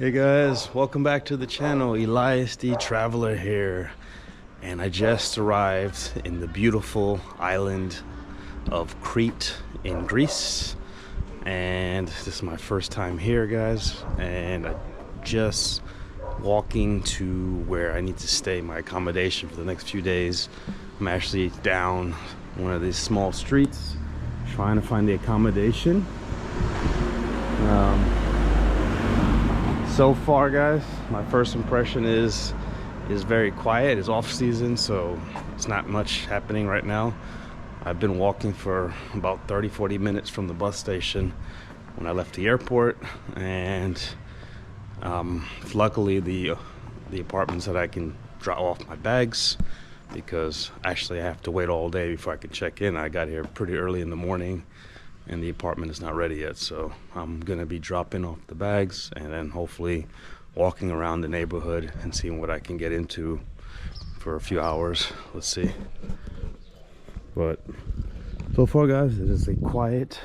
Hey guys, welcome back to the channel. Elias the Traveler here, and I just arrived in the beautiful island of Crete in Greece, and this is my first time here, guys, and I just walking to where I need to stay, my accommodation for the next few days. I'm actually down one of these small streets trying to find the accommodation. So far, guys, my first impression is very quiet. It's off season, so it's not much happening right now. I've been walking for about 30-40 minutes from the bus station when I left the airport, and luckily the apartments that I can drop off my bags, because actually I have to wait all day before I can check in. I got here pretty early in the morning and the apartment is not ready yet, so I'm gonna be dropping off the bags and then hopefully walking around the neighborhood and seeing what I can get into for a few hours. Let's see. But so far, guys, it is a quiet,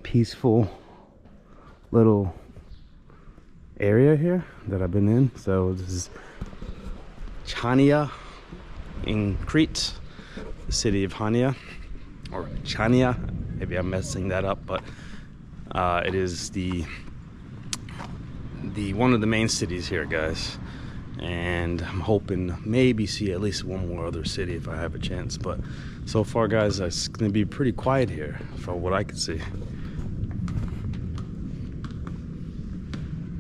peaceful little area here that I've been in. So this is Chania in Crete, the city of Chania, or Chania. Maybe I'm messing that up, but it is the one of the main cities here, guys. And I'm hoping maybe see at least one more other city if I have a chance. But so far, guys, it's gonna be pretty quiet here from what I can see.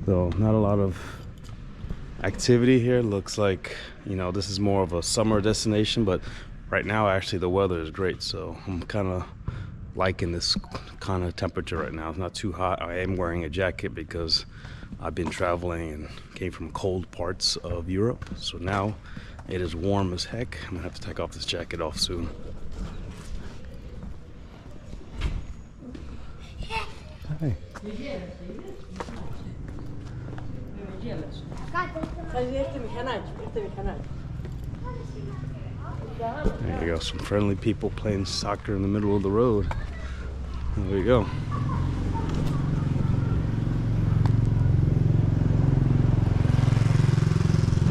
So not a lot of activity here. Looks like, you know, this is more of a summer destination, but right now actually the weather is great, so I'm kind of liking this kind of temperature right now. It's not too hot. I am wearing a jacket because I've been traveling and came from cold parts of Europe, so now it is warm as heck. I'm gonna have to take off this jacket off soon. Hi. There you go, some friendly people playing soccer in the middle of the road. There we go.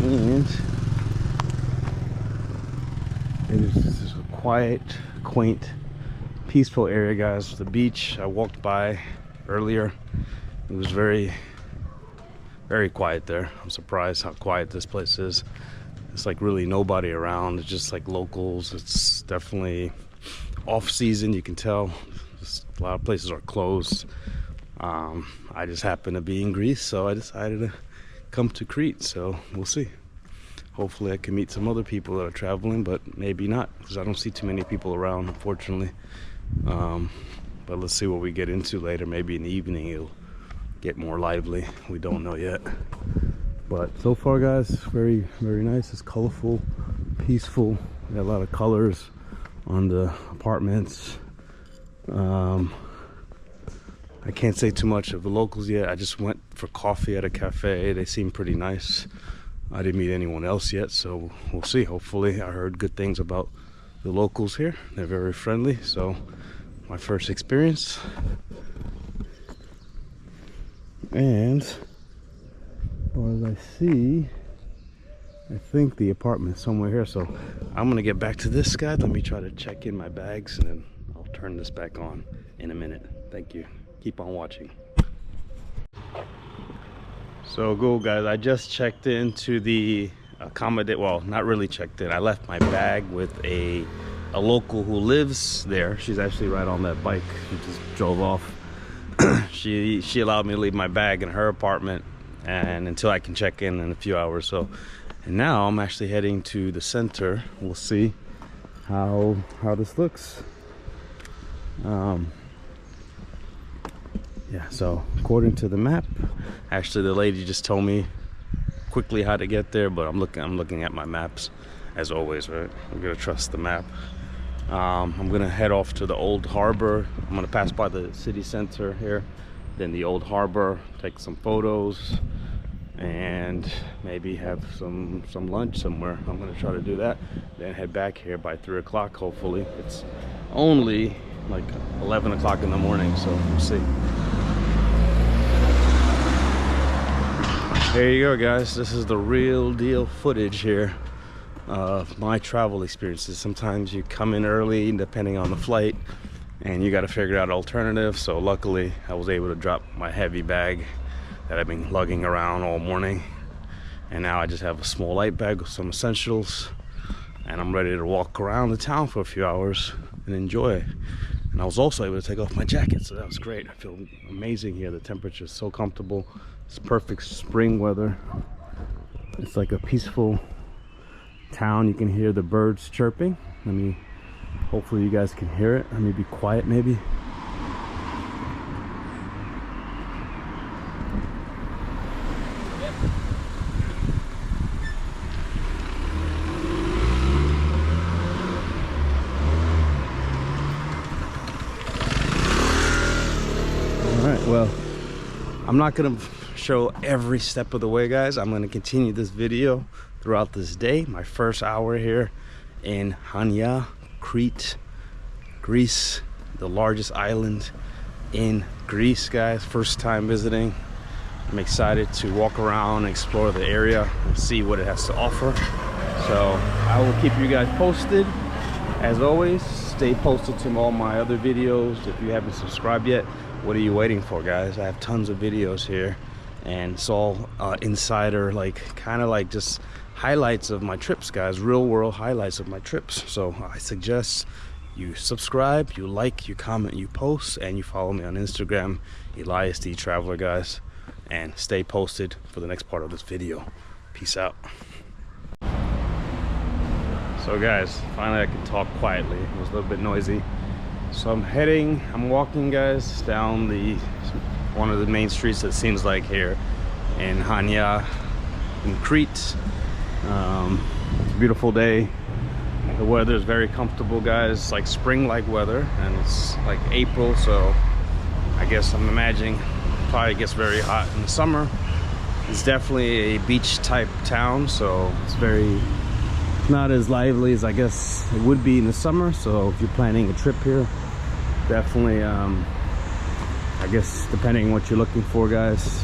And it is just a quiet, quaint, peaceful area, guys. The beach I walked by earlier, it was very quiet there. I'm surprised how quiet this place is. It's like really nobody around. It's just like locals. It's definitely off season, you can tell. Just a lot of places are closed. I just happened to be in Greece, so I decided to come to Crete, so we'll see. Hopefully I can meet some other people that are traveling, but maybe not, because I don't see too many people around, unfortunately. But let's see what we get into later. Maybe in the evening it'll get more lively. We don't know yet. But so far, guys, very nice. It's colorful, peaceful. Got a lot of colors on the apartments. I can't say too much of the locals yet. I just went for coffee at a cafe. They seem pretty nice. I didn't meet anyone else yet, so we'll see. Hopefully, I heard good things about the locals here. They're very friendly, so my first experience. And as I see, I think the apartment's somewhere here, so I'm gonna get back to this, guy. Let me try to check in my bags and then I'll turn this back on in a minute. Thank you. Keep on watching. So go, guys, I just checked into the accommodate. Well, not really checked in. I left my bag with a local who lives there. She's actually right on that bike. She just drove off. she allowed me to leave my bag in her apartment and until I can check in a few hours. So, and now I'm actually heading to the center. We'll see how this looks. Yeah, so according to the map, actually the lady just told me quickly how to get there, but I'm looking at my maps as always, right? I'm gonna trust the map. I'm gonna head off to the old harbor. I'm gonna pass by the city center here, then the old harbor, take some photos, and maybe have some lunch somewhere. I'm gonna try to do that, then head back here by 3 o'clock. Hopefully. It's only like 11 o'clock in the morning, so we'll see. There you go, guys. This is the real deal footage here of my travel experiences. Sometimes you come in early depending on the flight and you got to figure out alternatives. So luckily I was able to drop my heavy bag that I've been lugging around all morning, and now I just have a small light bag with some essentials, and I'm ready to walk around the town for a few hours and enjoy. And I was also able to take off my jacket, so that was great. I feel amazing here. The temperature is so comfortable. It's perfect spring weather. It's like a peaceful town. You can hear the birds chirping. Hopefully you guys can hear it. Let me be quiet maybe. Well, I'm not gonna show every step of the way, guys. I'm gonna continue this video throughout this day. My first hour here in Chania, Crete, Greece, the largest island in Greece, guys. First time visiting. I'm excited to walk around and explore the area and see what it has to offer. So I will keep you guys posted. As always, stay posted to all my other videos. If you haven't subscribed yet, what are you waiting for, guys? I have tons of videos here, and it's all insider, kind of like just highlights of my trips, guys. Real world highlights of my trips. So I suggest you subscribe, you like, you comment, you post, and you follow me on Instagram, Elias D Traveler, guys. And stay posted for the next part of this video. Peace out. So guys, finally I can talk quietly. It was a little bit noisy. So I'm walking, guys, down one of the main streets, that seems like, here in Chania in Crete. Beautiful day. The weather is very comfortable, guys. It's like spring-like weather, and it's like April, so I guess I'm imagining probably gets very hot in the summer. It's definitely a beach type town, so it's not as lively as I guess it would be in the summer. So if you're planning a trip here, definitely I guess depending on what you're looking for, guys,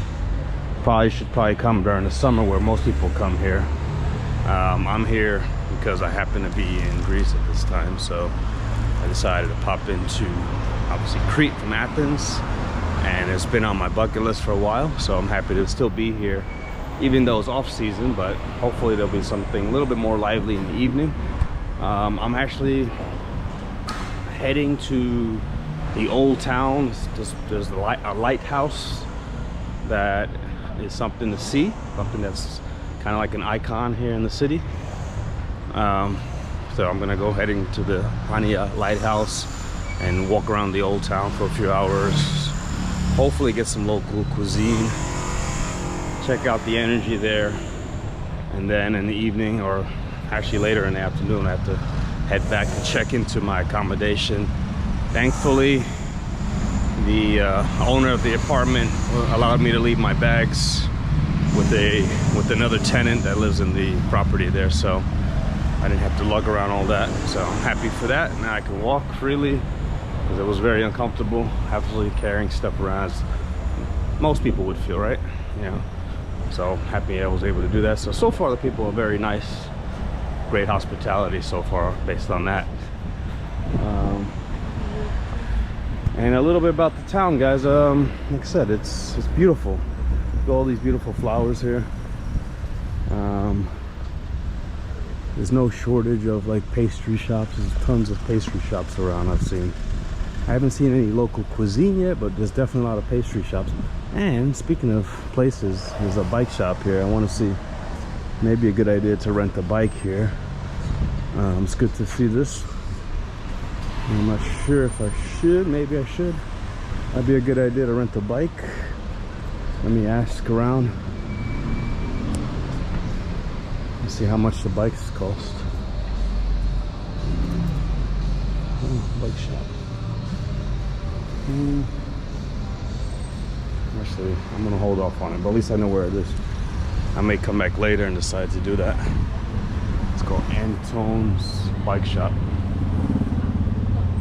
should come during the summer where most people come here. I'm here because I happen to be in Greece at this time, so I decided to pop into obviously Crete from Athens, and it's been on my bucket list for a while, so I'm happy to still be here even though it's off season, but hopefully there'll be something a little bit more lively in the evening. I'm actually heading to the old town. There's a lighthouse that is something to see, something that's kind of like an icon here in the city. So I'm gonna go heading to the Chania lighthouse and walk around the old town for a few hours, hopefully get some local cuisine, check out the energy there, and then in the evening, or actually later in the afternoon, I have to head back and check into my accommodation. Thankfully, the owner of the apartment allowed me to leave my bags with another tenant that lives in the property there, so I didn't have to lug around all that. So I'm happy for that. Now I can walk freely, because it was very uncomfortable absolutely carrying stuff around, as most people would feel, right? You know. So happy I was able to do that. So far the people are very nice, great hospitality so far based on that. And a little bit about the town, guys. Like I said, it's beautiful. All these beautiful flowers here. There's no shortage of like pastry shops. There's tons of pastry shops around. I haven't seen any local cuisine yet, but there's definitely a lot of pastry shops. And speaking of places, there's a bike shop here. I want to see, maybe a good idea to rent a bike here. It's good to see this. I'm not sure if I should. Maybe I should. That'd be a good idea to rent a bike. Let me ask around. Let's see how much the bikes cost. Oh, bike shop. Actually, I'm gonna hold off on it, but at least I know where it is. I may come back later and decide to do that. It's called Antone's Bike Shop.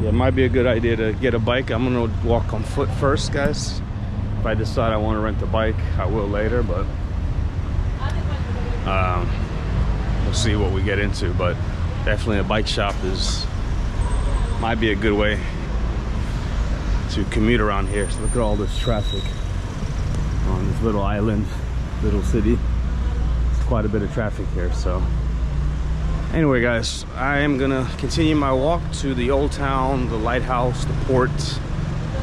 Yeah, it might be a good idea to get a bike. I'm gonna walk on foot first, guys. If I decide I want to rent a bike, I will later, but We'll see what we get into, but definitely a bike shop might be a good way to commute around here. So look at all this traffic on this little island, little city. It's quite a bit of traffic here. So anyway, guys, I am gonna continue my walk to the old town, the lighthouse, the port,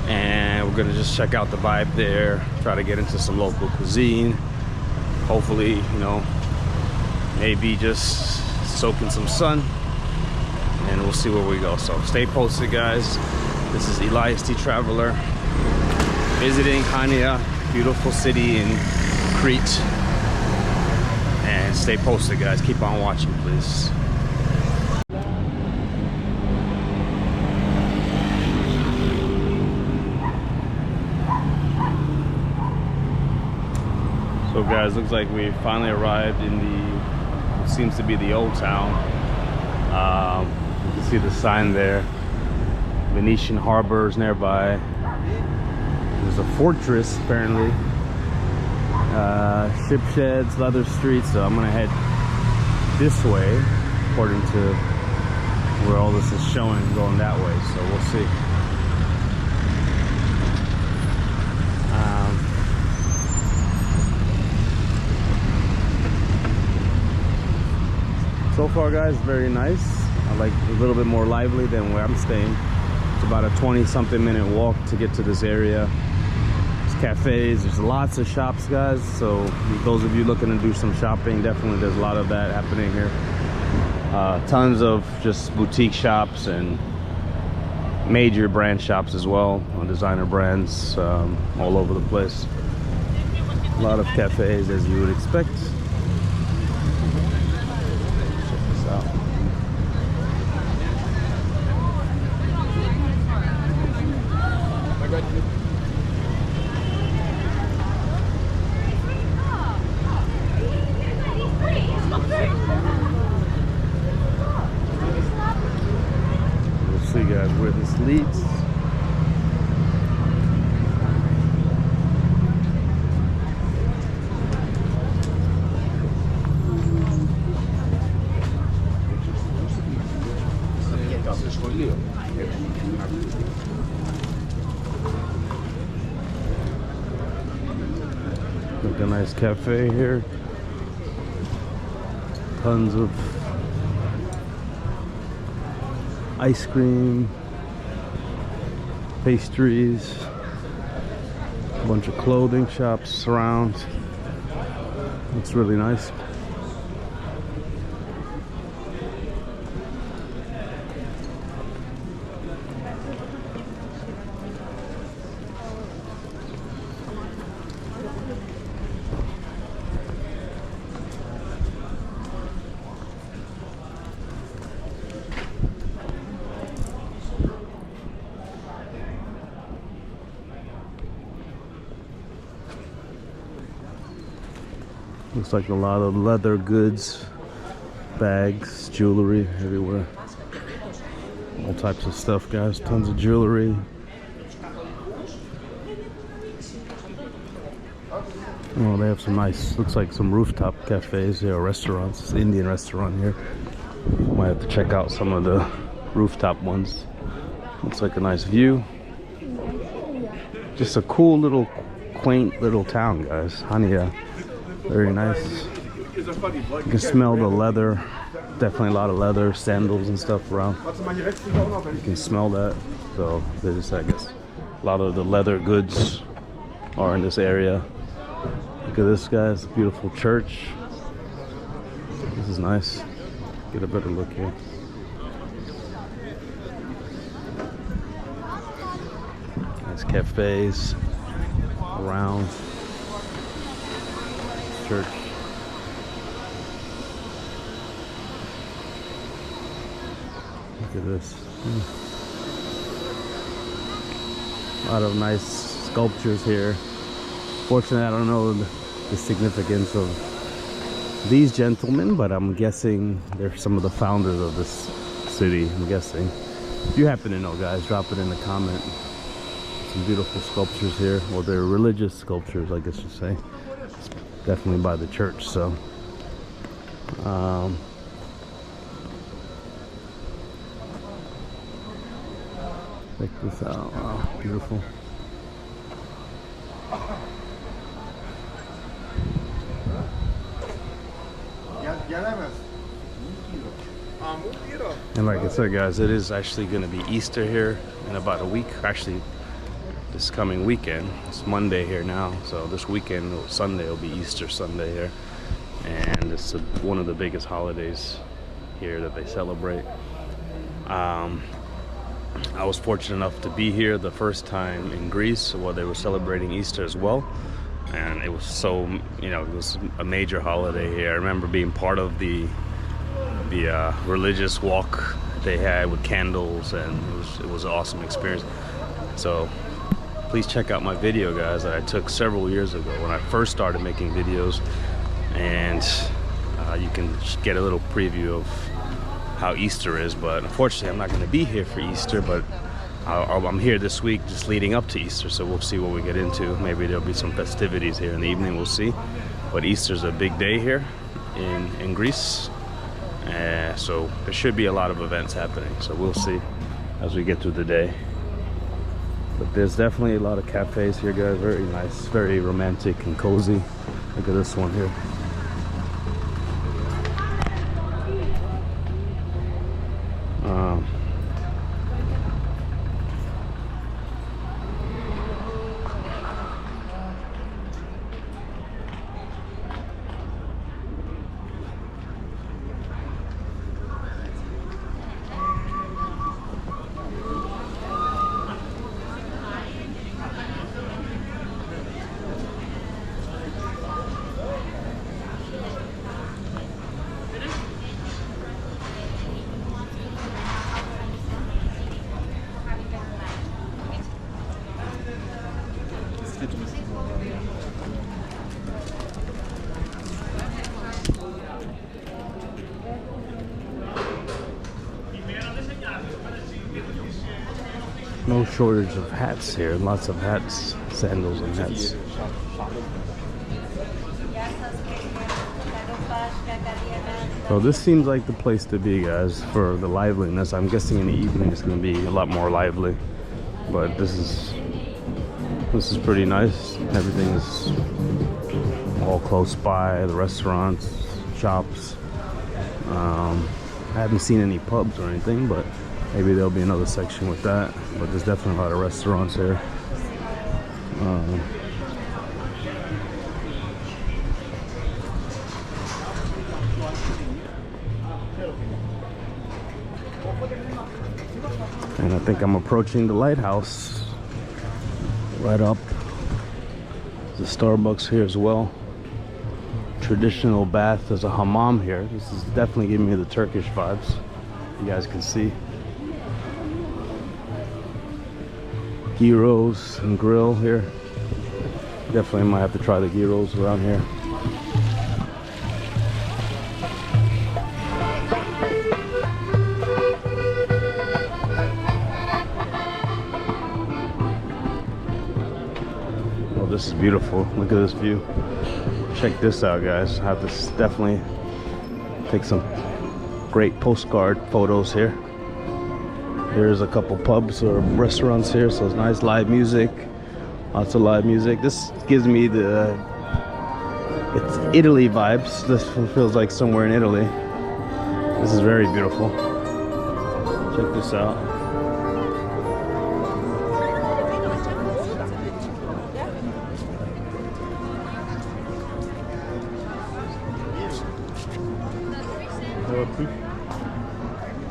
and we're gonna just check out the vibe there, try to get into some local cuisine. Hopefully, you know, maybe just soak in some sun, and we'll see where we go. So stay posted, guys. This is Elias T. Traveler visiting Chania, beautiful city in Crete. And stay posted, guys. Keep on watching, please. So guys, looks like we finally arrived in what seems to be the old town. You can see the sign there. Venetian Harbor is nearby. There's a fortress apparently. Ship sheds, leather streets. So I'm gonna head this way according to where all this is showing, going that way. So we'll see. So far, guys, very nice. I like a little bit more lively than where I'm staying. It's about a 20-something minute walk to get to this area. There's cafes, there's lots of shops, guys. So those of you looking to do some shopping, definitely there's a lot of that happening here. Tons of just boutique shops and major brand shops as well, designer brands all over the place. A lot of cafes, as you would expect. We'll see, guys, where this leads. Like a nice cafe here. Tons of ice cream, pastries, a bunch of clothing shops around. Looks really nice. Looks like a lot of leather goods, bags, jewelry everywhere. All types of stuff, guys. Tons of jewelry. Oh, they have some nice, looks like some rooftop cafes here, or restaurants. It's an Indian restaurant here. Might have to check out some of the rooftop ones. Looks like a nice view. Just a cool little, quaint little town, guys. Chania. Very nice. You can smell the leather. Definitely a lot of leather, sandals and stuff around. You can smell that. So there's, I guess, a lot of the leather goods are in this area. Look at this, guys. Beautiful church. This is nice. Get a better look here. Nice cafes around. Church. Look at this. A lot of nice sculptures here. Fortunately, I don't know the significance of these gentlemen, but I'm guessing they're some of the founders of this city, I'm guessing. If you happen to know, guys, drop it in the comment. Some beautiful sculptures here. Well, they're religious sculptures, I guess you say. Definitely by the church, so Check this out. Wow, beautiful. And like I said, guys, it is actually going to be Easter here in about a week. Actually, this coming weekend. It's Monday here now, so this weekend, Sunday, will be Easter Sunday here. And it's one of the biggest holidays here that they celebrate. I was fortunate enough to be here the first time in Greece while they were celebrating Easter as well. And it was so, you know, it was a major holiday here. I remember being part of the religious walk they had with candles, and it was an awesome experience. So please check out my video, guys, that I took several years ago when I first started making videos, and you can get a little preview of how Easter is. But unfortunately, I'm not going to be here for Easter, but I'm here this week just leading up to Easter, so we'll see what we get into. Maybe there'll be some festivities here in the evening, we'll see. But Easter's a big day here in Greece, so there should be a lot of events happening, so we'll see as we get through the day. But there's definitely a lot of cafes here, guys. Very nice, very romantic and cozy. Look at this one here. No shortage of hats here. Lots of hats, sandals and hats. So this seems like the place to be, guys, for the liveliness. I'm guessing in the evening it's going to be a lot more lively. But this is pretty nice. Everything is all close by. The restaurants, shops. I haven't seen any pubs or anything, but maybe there'll be another section with that. But there's definitely a lot of restaurants here. And I think I'm approaching the lighthouse. Right up. There's a Starbucks here as well. Traditional bath. There's a hammam here. This is definitely giving me the Turkish vibes. You guys can see. Gyros and grill here. Definitely might have to try the gyros around here. Oh, this is beautiful. Look at this view. Check this out, guys. I have to definitely take some great postcard photos here. There's a couple pubs or restaurants here, so it's nice. Live music, lots of live music. This gives me it's Italy vibes. This feels like somewhere in Italy. This is very beautiful. Check this out.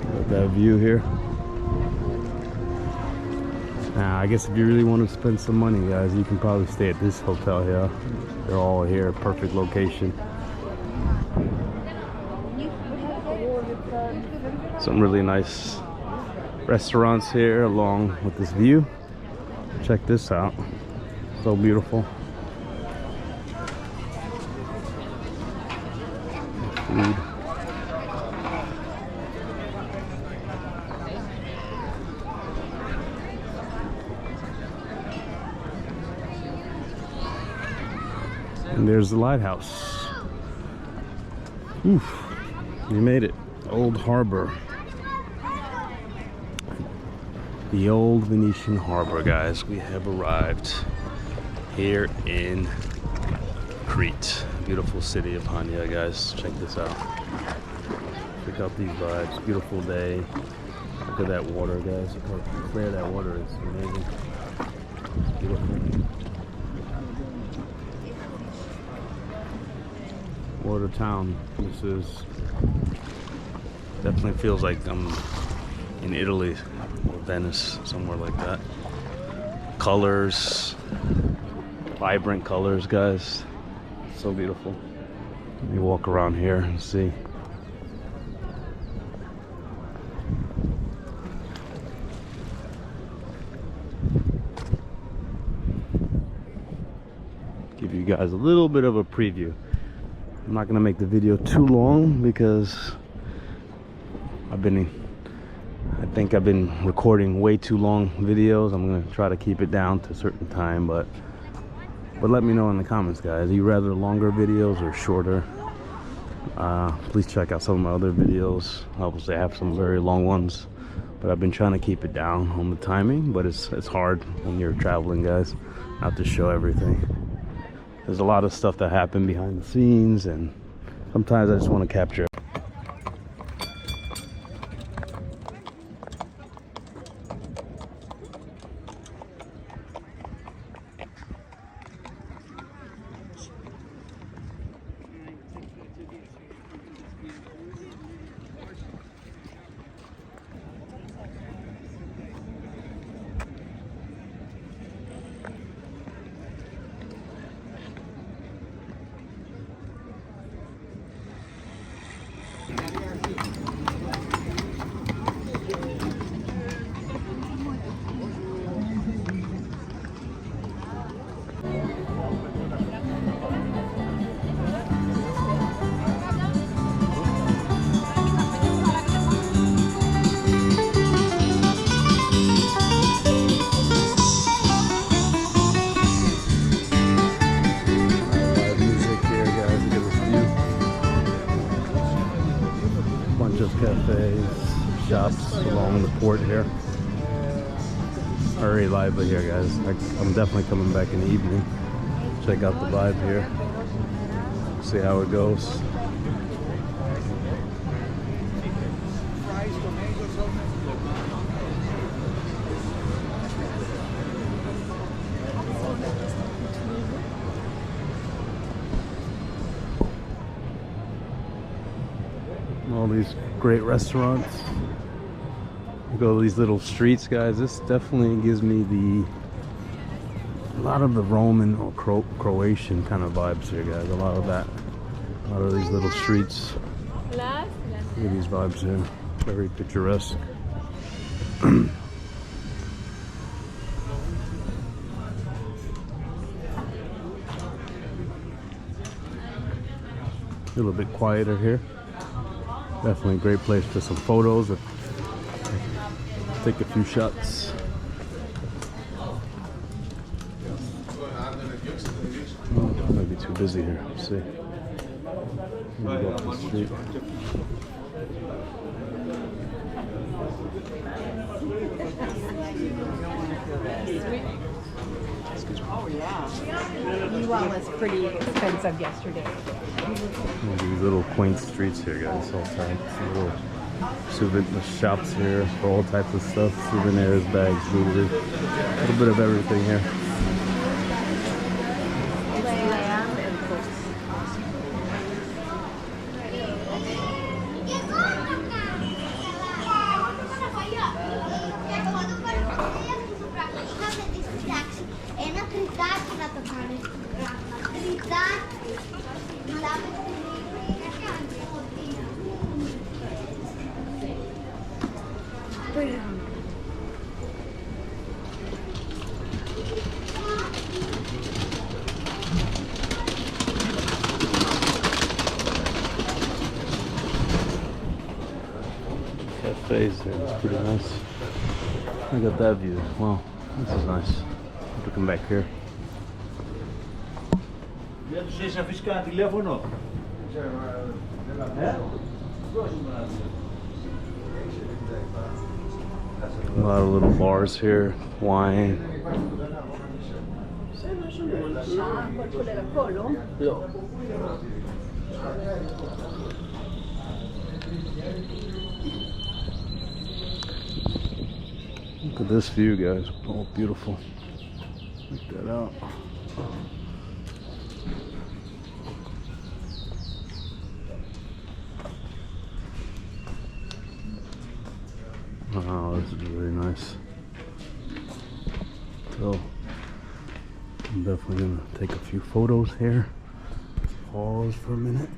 Got that view here. Now, I guess if you really want to spend some money, guys, you can probably stay at this hotel here. They're all here, perfect location. Some really nice restaurants here along with this view. Check this out. So beautiful. Food. And there's the lighthouse. Oof. We made it. Old Harbor. The old Venetian Harbor, guys. We have arrived here in Crete. Beautiful city of Chania, guys. Check this out. Check out these vibes. Beautiful day. Look at that water, guys. Look how clear that water is. Amazing. Beautiful. Water town. This is definitely feels like I'm in Italy or Venice, somewhere like that. Colors, vibrant colors, guys. So beautiful. Let me walk around here and see. Give you guys a little bit of a preview. I'm not gonna make the video too long because I think I've been recording way too long videos. I'm gonna try to keep it down to a certain time, but let me know in the comments, guys. Are you rather longer videos or shorter? Please check out some of my other videos. Obviously I have some very long ones, but I've been trying to keep it down on the timing, but it's hard when you're traveling, guys, not to show everything. There's a lot of stuff that happened behind the scenes, and sometimes I just want to capture it. Cafes, shops along the port here. Very lively here, guys. I'm definitely coming back in the evening. Check out the vibe here. See how it goes. All these great restaurants. You go to these little streets, guys. This definitely gives me a lot of the Roman or Croatian kind of vibes here, guys. A lot of that. A lot of these little streets. Look at these vibes here. Very picturesque. A little bit quieter here. Definitely a great place for some photos. Take a few shots. Oh, might be too busy here. Let's see. Maybe go up the street. Oh yeah. Well, was pretty expensive yesterday. These little quaint streets here, guys. All types, little souvenir shops here for all types of stuff. Souvenirs, bags, jewelry, a little bit of everything here. Lamb and books. Cafes here, it's pretty nice. Look at that view. Wow, this is nice. We come back here. A lot of little bars here, wine. Look at this view, guys. Oh, beautiful. Check that out. Wow, this is really nice. So, I'm definitely gonna take a few photos here. Pause for a minute.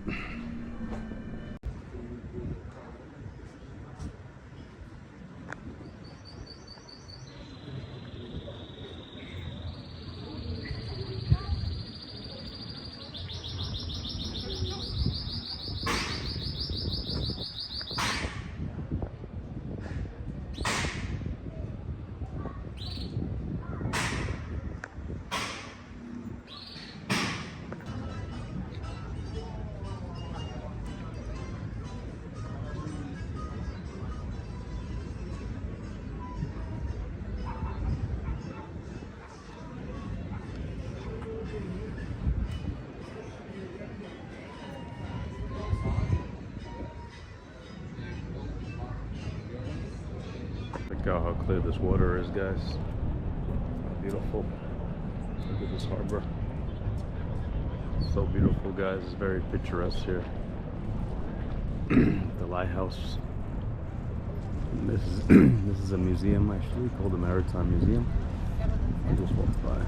Check out how clear this water is, guys. How beautiful. Look at this harbor. So beautiful, guys. It's very picturesque here. The lighthouse. And this is this is a museum, actually, called the Maritime Museum. I just walked by.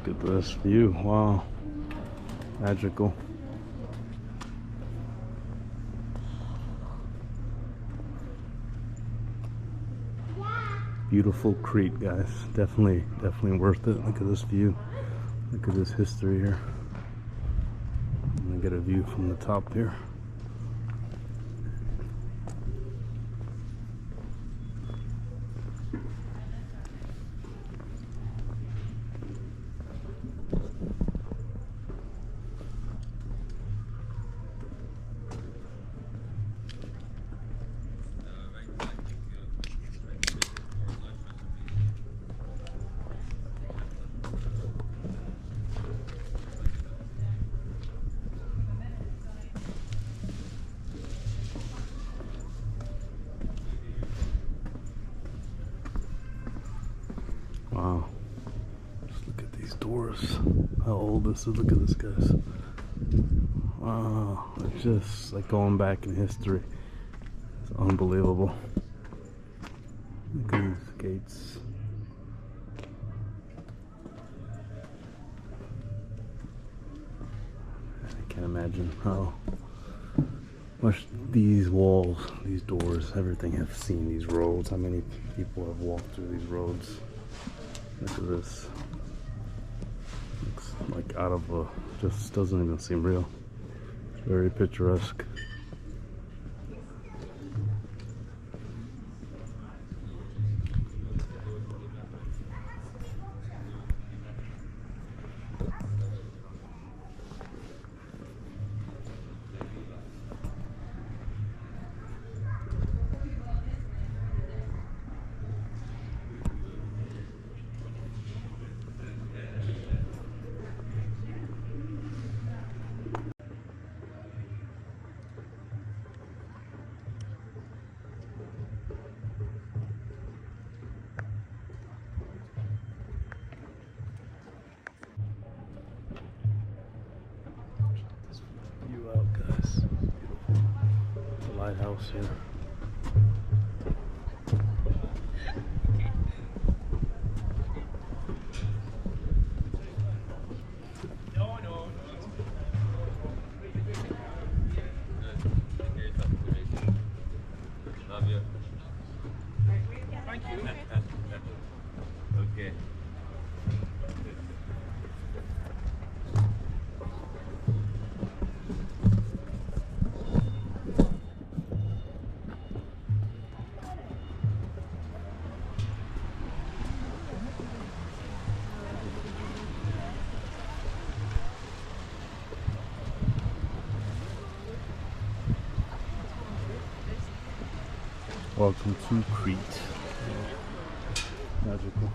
Look at this view. Wow. Magical. Beautiful Crete, guys. Definitely worth it. Look at this view. Look at this history here. I'm gonna get a view from the top here. Wow. Just look at these doors. How old this is. Look at this, guys. Wow. It's just like going back in history. It's unbelievable. Look at these gates. I can't imagine how much these walls, these doors, everything have seen these roads. How many people have walked through these roads. Look at this. Looks like out of a, just doesn't even seem real. It's very picturesque. lighthouse here. Okay. Welcome to Crete. Magical.